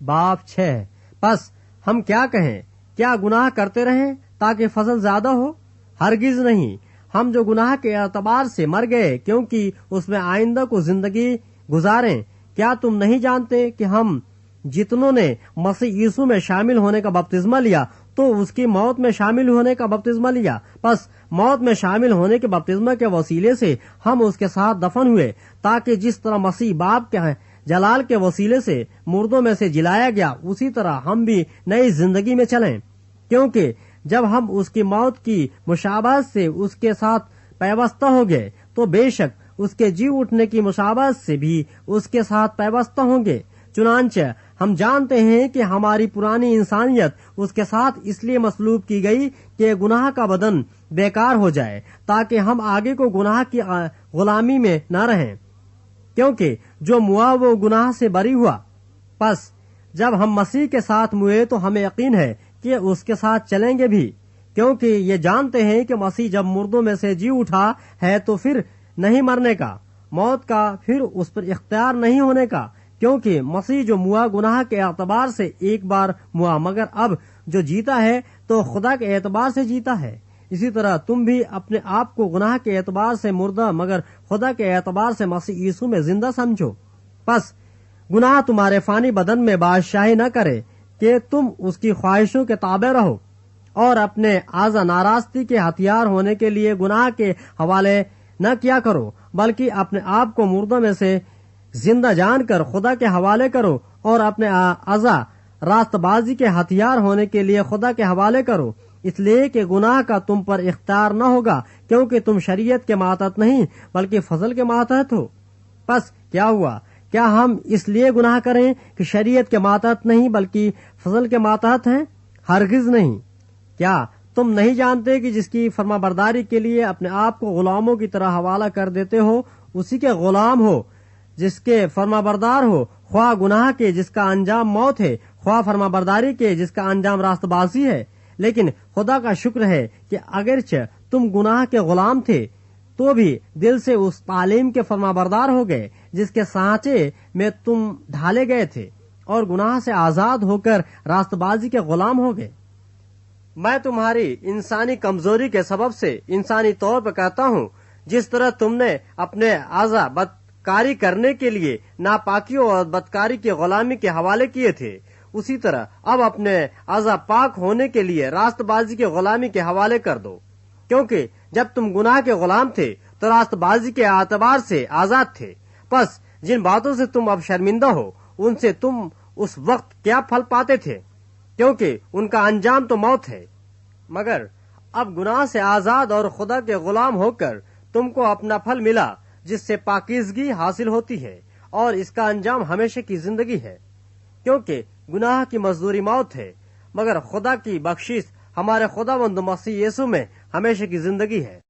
باب 6۔ پس ہم کیا کہیں؟ کیا گناہ کرتے رہیں تاکہ فضل زیادہ ہو؟ ہرگز نہیں۔ ہم جو گناہ کے اعتبار سے مر گئے کیونکہ اس میں آئندہ کو زندگی گزاریں۔ کیا تم نہیں جانتے کہ ہم جتنوں نے مسیح یسوع میں شامل ہونے کا بپتسمہ لیا تو اس کی موت میں شامل ہونے کا بپتسمہ لیا؟ پس موت میں شامل ہونے کے بپتسمہ کے وسیلے سے ہم اس کے ساتھ دفن ہوئے، تاکہ جس طرح مسیح باپ کے جلال کے وسیلے سے مردوں میں سے جلایا گیا، اسی طرح ہم بھی نئی زندگی میں چلیں۔ کیونکہ جب ہم اس کی موت کی مشابہت سے اس کے ساتھ پیوستہ ہو گئے تو بے شک اس کے جی اٹھنے کی مشابہت سے بھی اس کے ساتھ پیوستہ ہوں گے۔ چنانچہ ہم جانتے ہیں کہ ہماری پرانی انسانیت اس کے ساتھ اس لیے مصلوب کی گئی کہ گناہ کا بدن بیکار ہو جائے، تاکہ ہم آگے کو گناہ کی غلامی میں نہ رہیں، کیونکہ جو موا وہ گناہ سے بری ہوا۔ پس جب ہم مسیح کے ساتھ موئے تو ہمیں یقین ہے کہ اس کے ساتھ چلیں گے بھی، کیونکہ یہ جانتے ہیں کہ مسیح جب مردوں میں سے جی اٹھا ہے تو پھر نہیں مرنے کا، موت کا پھر اس پر اختیار نہیں ہونے کا، کیونکہ مسیح جو موا گناہ کے اعتبار سے ایک بار موا، مگر اب جو جیتا ہے تو خدا کے اعتبار سے جیتا ہے۔ اسی طرح تم بھی اپنے آپ کو گناہ کے اعتبار سے مردہ مگر خدا کے اعتبار سے مسیح یسوع میں زندہ سمجھو۔ پس گناہ تمہارے فانی بدن میں بادشاہی نہ کرے کہ تم اس کی خواہشوں کے تابع رہو، اور اپنے اعضا ناراستی کے ہتھیار ہونے کے لیے گناہ کے حوالے نہ کیا کرو، بلکہ اپنے آپ کو مردوں میں سے زندہ جان کر خدا کے حوالے کرو، اور اپنے اعضا راست بازی کے ہتھیار ہونے کے لیے خدا کے حوالے کرو، اس لیے کہ گناہ کا تم پر اختیار نہ ہوگا، کیونکہ تم شریعت کے ماتحت نہیں بلکہ فضل کے ماتحت ہو۔ پس کیا ہوا؟ کیا ہم اس لیے گناہ کریں کہ شریعت کے ماتحت نہیں بلکہ فضل کے ماتحت ہیں؟ ہرگز نہیں۔ کیا تم نہیں جانتے کہ جس کی فرما برداری کے لیے اپنے آپ کو غلاموں کی طرح حوالہ کر دیتے ہو، اسی کے غلام ہو، جس کے فرما بردار ہو، خواہ گناہ کے جس کا انجام موت ہے، خواہ فرما برداری کے جس کا انجام راست بازی ہے۔ لیکن خدا کا شکر ہے کہ اگرچہ تم گناہ کے غلام تھے تو بھی دل سے اس تعلیم کے فرما بردار ہو گئے جس کے سانچے میں تم ڈھالے گئے تھے، اور گناہ سے آزاد ہو کر راست بازی کے غلام ہو گئے۔ میں تمہاری انسانی کمزوری کے سبب سے انسانی طور پر کہتا ہوں، جس طرح تم نے اپنے اعضا بدکاری کرنے کے لیے ناپاکیوں اور بدکاری کی غلامی کے حوالے کیے تھے، اسی طرح اب اپنے اعضا پاک ہونے کے لیے راست بازی کے غلامی کے حوالے کر دو، کیونکہ جب تم گناہ کے غلام تھے تو راست بازی کے اعتبار سے آزاد تھے۔ پس جن باتوں سے تم اب شرمندہ ہو، ان سے تم اس وقت کیا پھل پاتے تھے، کیونکہ ان کا انجام تو موت ہے۔ مگر اب گناہ سے آزاد اور خدا کے غلام ہو کر تم کو اپنا پھل ملا، جس سے پاکیزگی حاصل ہوتی ہے، اور اس کا انجام ہمیشہ کی زندگی ہے، کیونکہ گناہ کی مزدوری موت ہے، مگر خدا کی بخشش ہمارے خداوند مسیح یسوع میں ہمیشہ کی زندگی ہے۔